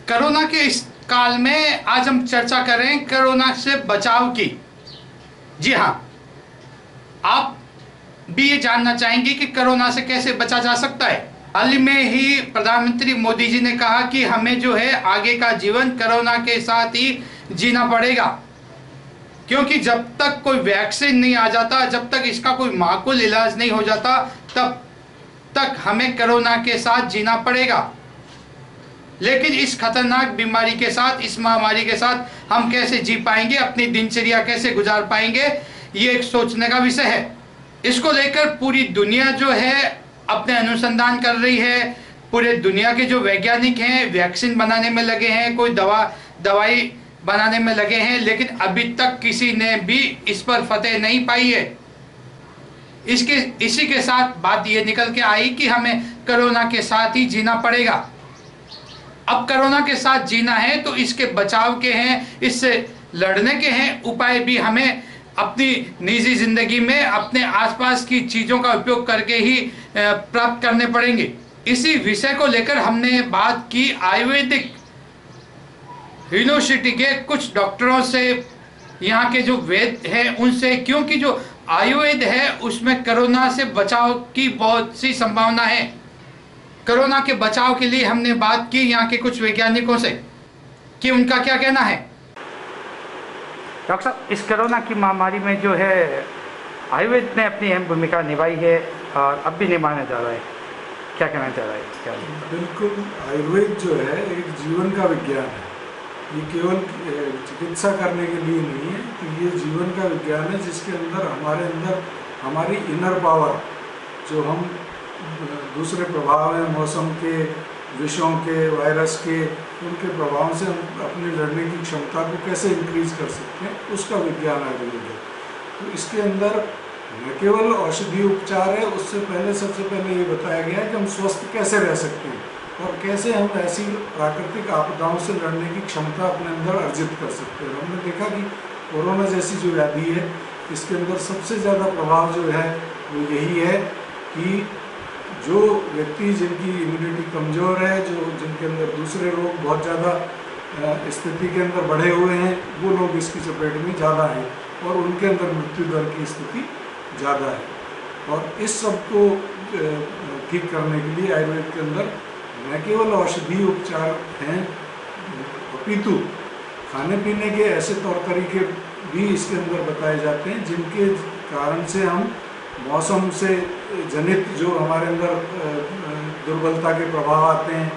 Corona के इस काल में आज हम चर्चा करें कोरोना से बचाव की। जी हाँ, आप भी ये जानना चाहेंगे कि कोरोना से कैसे बचा जा सकता है। हाल ही में ही प्रधानमंत्री मोदी जी ने कहा कि हमें जो है आगे का जीवन कोरोना के साथ ही जीना पड़ेगा, क्योंकि जब तक कोई वैक्सीन नहीं आ जाता, जब तक इसका कोई माकूल इलाज नहीं हो जाता, तब तक हमें कोरोना के साथ जीना पड़ेगा। लेकिन इस खतरनाक बीमारी के साथ, इस महामारी के साथ हम कैसे जी पाएंगे, अपनी दिनचर्या कैसे गुजार पाएंगे, ये एक सोचने का विषय है। इसको लेकर पूरी दुनिया जो है अपने अनुसंधान कर रही है। पूरे दुनिया के जो वैज्ञानिक हैं वैक्सीन बनाने में लगे हैं, कोई दवाई बनाने में लगे हैं, लेकिन अभी तक किसी ने भी इस पर फतेह नहीं पाई है। इसी के साथ बात ये निकल के आई कि हमें कोरोना के साथ ही जीना पड़ेगा। अब कोरोना के साथ जीना है तो इसके बचाव के हैं, इससे लड़ने के हैं उपाय भी हमें अपनी निजी जिंदगी में अपने आसपास की चीज़ों का उपयोग करके ही प्राप्त करने पड़ेंगे। इसी विषय को लेकर हमने बात की आयुर्वेदिक यूनिवर्सिटी के कुछ डॉक्टरों से, यहाँ के जो वैद्य हैं उनसे, क्योंकि जो आयुर्वेद है उसमें कोरोना से बचाव की बहुत सी संभावना है। कोरोना के बचाव के लिए हमने बात की यहाँ के कुछ वैज्ञानिकों से कि उनका क्या कहना है। डॉक्टर साहब, इस कोरोना की महामारी में जो है आयुर्वेद ने अपनी अहम भूमिका निभाई है और अब भी निभाने जा रहा है, क्या कहना चाह रहा है इसके बारे में? बिल्कुल, आयुर्वेद जो है एक जीवन का विज्ञान है। ये केवल चिकित्सा करने के लिए नहीं है, तो ये जीवन का विज्ञान है जिसके अंदर हमारी इनर पावर, जो हम दूसरे प्रभाव हैं मौसम के, विषयों के, वायरस के, उनके प्रभाव से हम अपनी लड़ने की क्षमता को कैसे इंक्रीज कर सकते हैं, उसका विज्ञान आयुर्वेद है। तो इसके अंदर न केवल औषधीय उपचार है, उससे पहले सबसे पहले ये बताया गया है कि हम स्वस्थ कैसे रह सकते हैं और कैसे हम ऐसी प्राकृतिक आपदाओं से लड़ने की क्षमता अपने अंदर अर्जित कर सकते हैं। हमने देखा कि कोरोना जैसी जो व्याधि है, इसके अंदर सबसे ज़्यादा प्रभाव जो है वो यही है कि जो व्यक्ति जिनकी इम्यूनिटी कमज़ोर है, जिनके अंदर दूसरे रोग बहुत ज़्यादा स्थिति के अंदर बढ़े हुए हैं, वो लोग इसकी चपेट में ज़्यादा हैं और उनके अंदर मृत्यु दर की स्थिति ज़्यादा है। और इस सब को ठीक करने के लिए आयुर्वेद के अंदर न केवल औषधीय उपचार हैं, अपितु खाने पीने के ऐसे तौर तरीके भी इसके अंदर बताए जाते हैं जिनके कारण से हम मौसम से जनित जो हमारे अंदर दुर्बलता के प्रभाव आते हैं,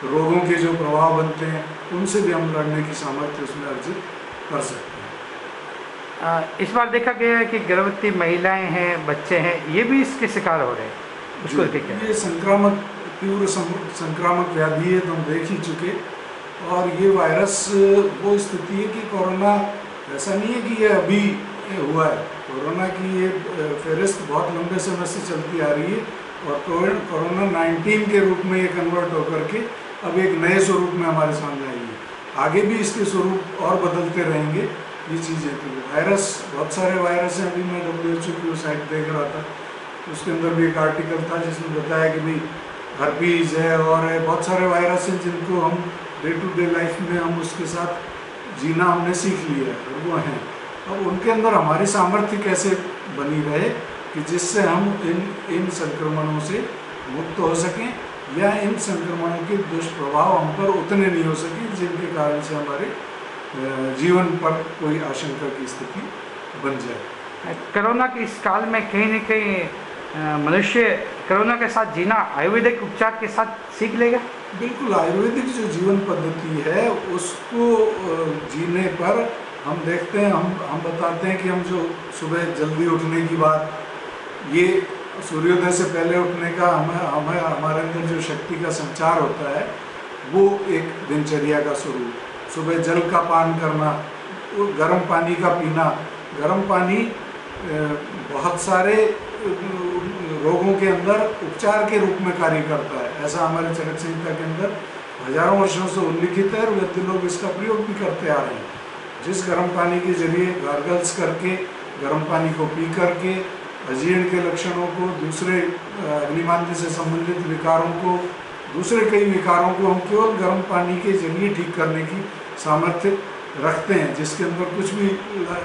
रोगों के जो प्रभाव बनते हैं, उनसे भी हम लड़ने की सामर्थ्य उसमें अर्जित कर सकते हैं। इस बार देखा गया है कि गर्भवती महिलाएं हैं, बच्चे हैं, ये भी इसके शिकार हो रहे हैं। उसको ये संक्रामक, तीव्र संक्रामक व्याधि है, तो हम देख ही चुके। और ये वायरस वो स्थिति है कि कोरोना ऐसा नहीं है कि ये अभी हुआ है। कोरोना की ये फेरिस्त बहुत लंबे समय से चलती आ रही है और कोरोना 19 के रूप में ये कन्वर्ट होकर के अब एक नए स्वरूप में हमारे सामने आई है। आगे भी इसके स्वरूप और बदलते रहेंगे ये चीज़ें। तो वायरस, बहुत सारे वायरस हैं। अभी मैं WHO की साइट देख रहा था, उसके अंदर भी एक आर्टिकल था जिसमें बताया कि भाई हर्पीज़ है और बहुत सारे वायरस हैं जिनको हम डे टू डे लाइफ में हम उसके साथ जीना हमने सीख लिया है और वो हैं। अब उनके अंदर हमारी सामर्थ्य कैसे बनी रहे कि जिससे हम इन संक्रमणों से मुक्त हो सकें या इन संक्रमणों के दुष्प्रभाव हम पर उतने नहीं हो सके जिनके कारण से हमारे जीवन पर कोई आशंका की स्थिति बन जाए। कोरोना के इस काल में कहीं न कहीं मनुष्य कोरोना के साथ जीना आयुर्वेदिक उपचार के साथ सीख लेगा। बिल्कुल, आयुर्वेदिक जो जीवन पद्धति है उसको जीने पर हम देखते हैं, हम बताते हैं कि हम जो सुबह जल्दी उठने की बात, ये सूर्योदय से पहले उठने का हमारे अंदर जो शक्ति का संचार होता है वो एक दिनचर्या का स्वरूप। सुबह जल का पान करना, गर्म पानी का पीना। गर्म पानी बहुत सारे रोगों के अंदर उपचार के रूप में कार्य करता है, ऐसा हमारे चरक संहिता के अंदर हजारों वर्षों से उल्लिखित है और वैद्य लोग इसका प्रयोग भी करते आ रहे हैं। जिस गर्म पानी के जरिए गार्गल्स करके, गर्म पानी को पी करके अजीर्ण के लक्षणों को, दूसरे अग्निमांद्य से संबंधित विकारों को, दूसरे कई विकारों को हम केवल गर्म पानी के जरिए ठीक करने की सामर्थ्य रखते हैं, जिसके अंदर कुछ भी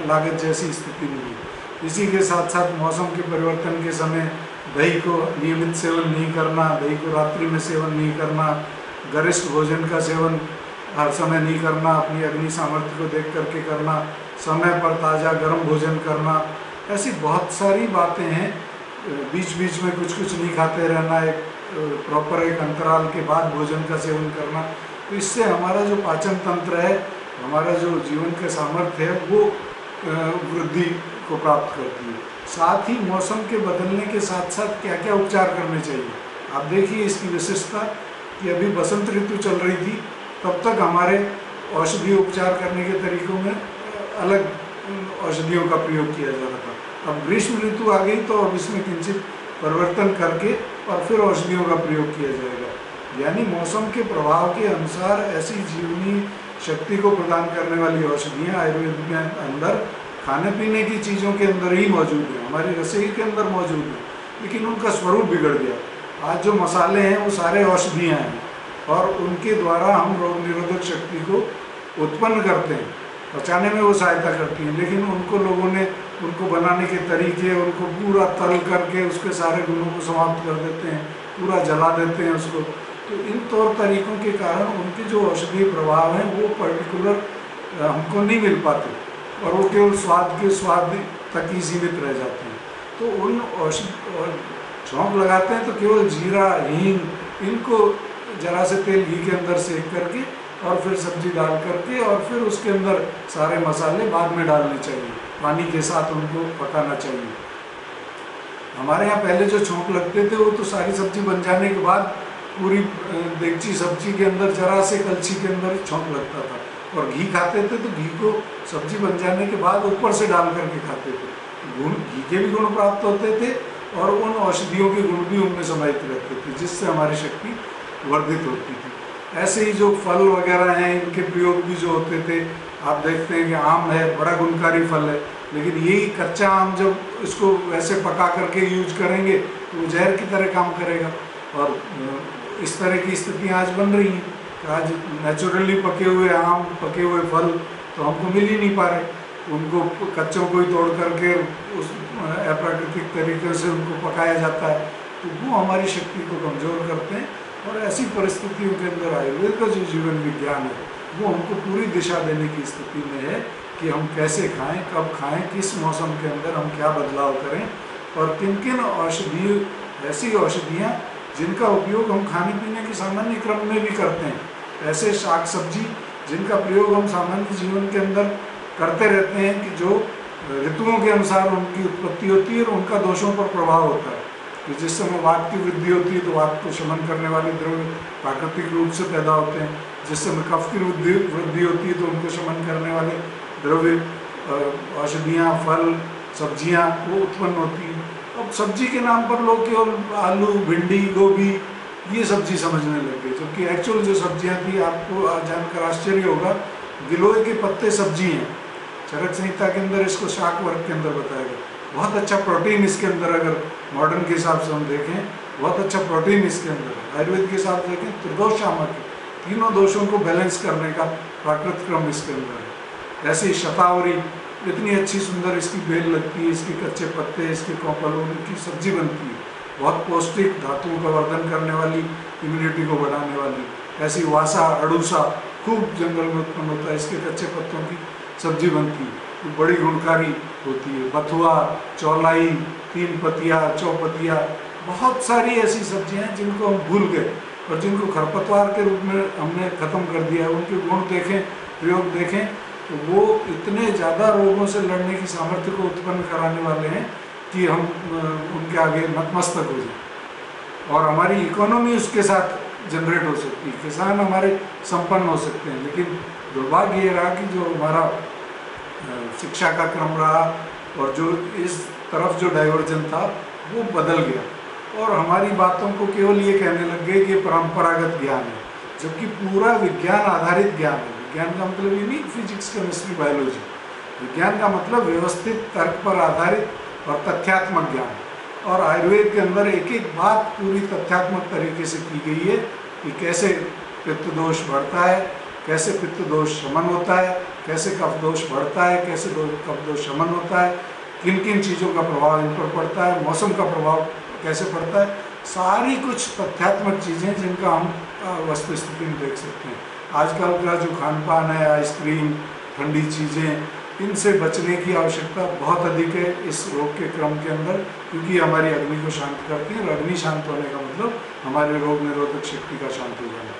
लागत जैसी स्थिति नहीं है। इसी के साथ साथ मौसम के परिवर्तन के समय दही को नियमित सेवन नहीं करना, दही को रात्रि में सेवन नहीं करना, गरिष्ठ भोजन का सेवन हर समय नहीं करना, अपनी अग्नि सामर्थ्य को देख करके करना, समय पर ताज़ा गर्म भोजन करना, ऐसी बहुत सारी बातें हैं। बीच बीच में कुछ कुछ नहीं खाते रहना, एक प्रॉपर एक अंतराल के बाद भोजन का सेवन करना। तो इससे हमारा जो पाचन तंत्र है, हमारा जो जीवन का सामर्थ्य है, वो वृद्धि को प्राप्त करती है। साथ ही मौसम के बदलने के साथ साथ क्या क्या उपचार करने चाहिए, आप देखिए इसकी विशेषता कि अभी बसंत ऋतु चल रही थी, तब तक हमारे औषधीय उपचार करने के तरीकों में अलग औषधियों का प्रयोग किया जा रहा था। अब ग्रीष्म ऋतु आ गई तो अब इसमें किंचित परिवर्तन करके और फिर औषधियों का प्रयोग किया जाएगा। यानी मौसम के प्रभाव के अनुसार ऐसी जीवनी शक्ति को प्रदान करने वाली औषधियाँ आयुर्वेद के अंदर खाने पीने की चीज़ों के अंदर ही मौजूद है, हमारी रसोई के अंदर मौजूद है, लेकिन उनका स्वरूप बिगड़ गया। आज जो मसाले हैं वो सारे औषधियाँ हैं और उनके द्वारा हम रोग निरोधक शक्ति को उत्पन्न करते हैं, पचाने में वो सहायता करती हैं, लेकिन उनको लोगों ने उनको बनाने के तरीके, उनको पूरा तल करके उसके सारे गुणों को समाप्त कर देते हैं, पूरा जला देते हैं उसको। तो इन तौर तरीकों के कारण उनके जो औषधीय प्रभाव हैं वो पर्टिकुलर हमको नहीं मिल पाते और वो केवल स्वाद तक ही सीमित रह जाते हैं। तो उन औषध छौंक लगाते हैं तो केवल जीरा, हींग, इनको जरा से तेल घी के अंदर सेक करके और फिर सब्जी डाल करके और फिर उसके अंदर सारे मसाले बाद में डालने चाहिए, पानी के साथ उनको पकाना चाहिए। हमारे यहाँ पहले जो छौंक लगते थे वो तो सारी सब्जी बन जाने के बाद पूरी देगची सब्जी के अंदर जरा से कलछी के अंदर छौंक लगता था, और घी खाते थे तो घी को सब्जी बन जाने के बाद ऊपर से डाल करके खाते थे। गुण, घी के भी गुण प्राप्त होते थे और उन औषधियों के गुण भी उनमें समाहित रहते थे, जिससे हमारी शक्ति वर्धित होती थी। ऐसे ही जो फल वगैरह हैं, इनके प्रयोग भी जो होते थे, आप देखते हैं कि आम है, बड़ा गुणकारी फल है, लेकिन यही कच्चा आम जब इसको वैसे पका करके यूज करेंगे तो वो जहर की तरह काम करेगा। और इस तरह की स्थितियाँ आज बन रही हैं। आज नेचुरली पके हुए आम, पके हुए फल तो हमको मिल ही नहीं पा रहे, उनको कच्चों को ही तोड़ करके उस अप्राकृतिक तरीके से उनको पकाया जाता है, तो वो हमारी शक्ति को कमज़ोर करते हैं। और ऐसी परिस्थितियों के अंदर आयुर्वेद का जो जीवन विज्ञान है वो हमको पूरी दिशा देने की स्थिति में है कि हम कैसे खाएं, कब खाएं, किस मौसम के अंदर हम क्या बदलाव करें और किन किन औषधि, ऐसी औषधियाँ जिनका उपयोग हम खाने पीने के सामान्य क्रम में भी करते हैं, ऐसे शाक सब्जी जिनका प्रयोग हम सामान्य जीवन के अंदर करते रहते हैं कि जो ऋतुओं के अनुसार उनकी उत्पत्ति होती है और उनका दोषों पर प्रभाव होता है। कि जिस समय वात की वृद्धि होती है तो वात को शमन करने वाले द्रव्य प्राकृतिक रूप से पैदा होते हैं, जिस समय कफ की वृद्धि होती है तो उनको शमन करने वाले द्रव्य, औषधियाँ, फल, सब्जियाँ वो उत्पन्न होती हैं। अब सब्जी के नाम पर लोग केवल आलू, भिंडी, गोभी ये सब्जी समझने लग गए, जबकि एक्चुअल जो सब्जियां थी, आपको जानकर आश्चर्य होगा, गिलोय के पत्ते सब्जी हैं। चरक संहिता के अंदर इसको शाक वर्ग के अंदर बताया गया। बहुत अच्छा प्रोटीन इसके अंदर, अगर मॉडर्न के हिसाब से हम देखें, बहुत अच्छा प्रोटीन इसके अंदर है। आयुर्वेद के हिसाब से देखें, त्रिदोष शामक, तीनों दोषों को बैलेंस करने का प्राकृतिक क्रम इसके अंदर है। ऐसे ही शतावरी, इतनी अच्छी सुंदर इसकी बेल लगती है, इसके कच्चे पत्ते, इसके कोपल, उनकी सब्जी बनती है, बहुत पौष्टिक, धातुओं का वर्धन करने वाली, इम्यूनिटी को बढ़ाने वाली। ऐसी वासा, अड़ूसा खूब जंगल में उत्पन्न होता है, इसके कच्चे पत्तों की सब्जी बनती है, तो बड़ी गुणकारी होती है। बथुआ, चौलाई, तीन पतिया, चौपतिया, बहुत सारी ऐसी सब्जियां हैं जिनको हम भूल गए और जिनको खरपतवार के रूप में हमने ख़त्म कर दिया है। उनके गुण देखें, प्रयोग देखें तो वो इतने ज़्यादा रोगों से लड़ने की सामर्थ्य को उत्पन्न कराने वाले हैं कि हम उनके आगे नतमस्तक हो जाए और हमारी इकोनॉमी उसके साथ जनरेट हो सकती है, किसान हमारे संपन्न हो सकते हैं। लेकिन दुर्भाग्य ये रहा कि जो हमारा शिक्षा का क्रम रहा और जो इस तरफ जो डाइवर्जन था वो बदल गया और हमारी बातों को केवल ये कहने लग गए कि परंपरागत ज्ञान है, जबकि पूरा विज्ञान आधारित ज्ञान है। विज्ञान का मतलब ये नहीं फिजिक्स, केमिस्ट्री, बायोलॉजी। विज्ञान का मतलब व्यवस्थित तर्क पर आधारित और तथ्यात्मक ज्ञान। और आयुर्वेद के अंदर एक एक बात पूरी तथ्यात्मक तरीके से की गई है कि कैसे पित्त दोष बढ़ता है, कैसे पित्त दोष शमन होता है, कैसे कफ दोष बढ़ता है, कैसे कफ दोष शमन होता है, किन किन चीज़ों का प्रभाव इन पर पड़ता है, मौसम का प्रभाव कैसे पड़ता है, सारी कुछ तथ्यात्मक चीज़ें जिनका हम वस्तु स्थिति में देख सकते हैं। आजकल का जो खान पान है, आइसक्रीम, ठंडी चीज़ें, इनसे बचने की आवश्यकता बहुत अधिक है इस रोग के क्रम के अंदर, क्योंकि हमारी अग्नि को शांत करती है और अग्नि शांत होने का मतलब हमारे रोग निरोधक शक्ति का शांत हो जाना।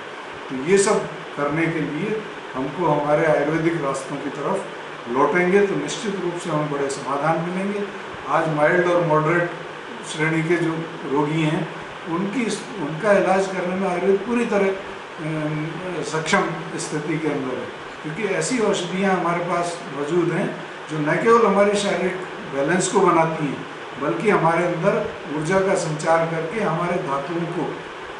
तो ये सब करने के लिए हमको हमारे आयुर्वेदिक रास्तों की तरफ लौटेंगे तो निश्चित रूप से हमें बड़े समाधान मिलेंगे। आज माइल्ड और मॉडरेट श्रेणी के जो रोगी हैं उनका इलाज करने में आयुर्वेद पूरी तरह सक्षम स्थिति के अंदर है, क्योंकि ऐसी औषधियाँ हमारे पास मौजूद हैं जो न केवल हमारे शारीरिक बैलेंस को बनाती हैं बल्कि हमारे अंदर ऊर्जा का संचार करके हमारे धातुओं को,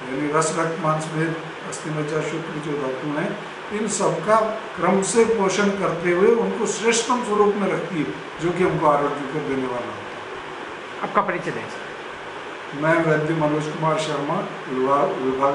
यानी रस, रक्त, मांस, मेद, अस्थि, मज्जा, शुक्र जो धातु हैं, इन सबका क्रम से पोषण करते हुए उनको श्रेष्ठतम स्वरूप में रखती है, जो कि हमको आरोग्य को देने वाला होता है। आपका परिचय दें। मैं वैद्य मनोज कुमार शर्मा, विभाग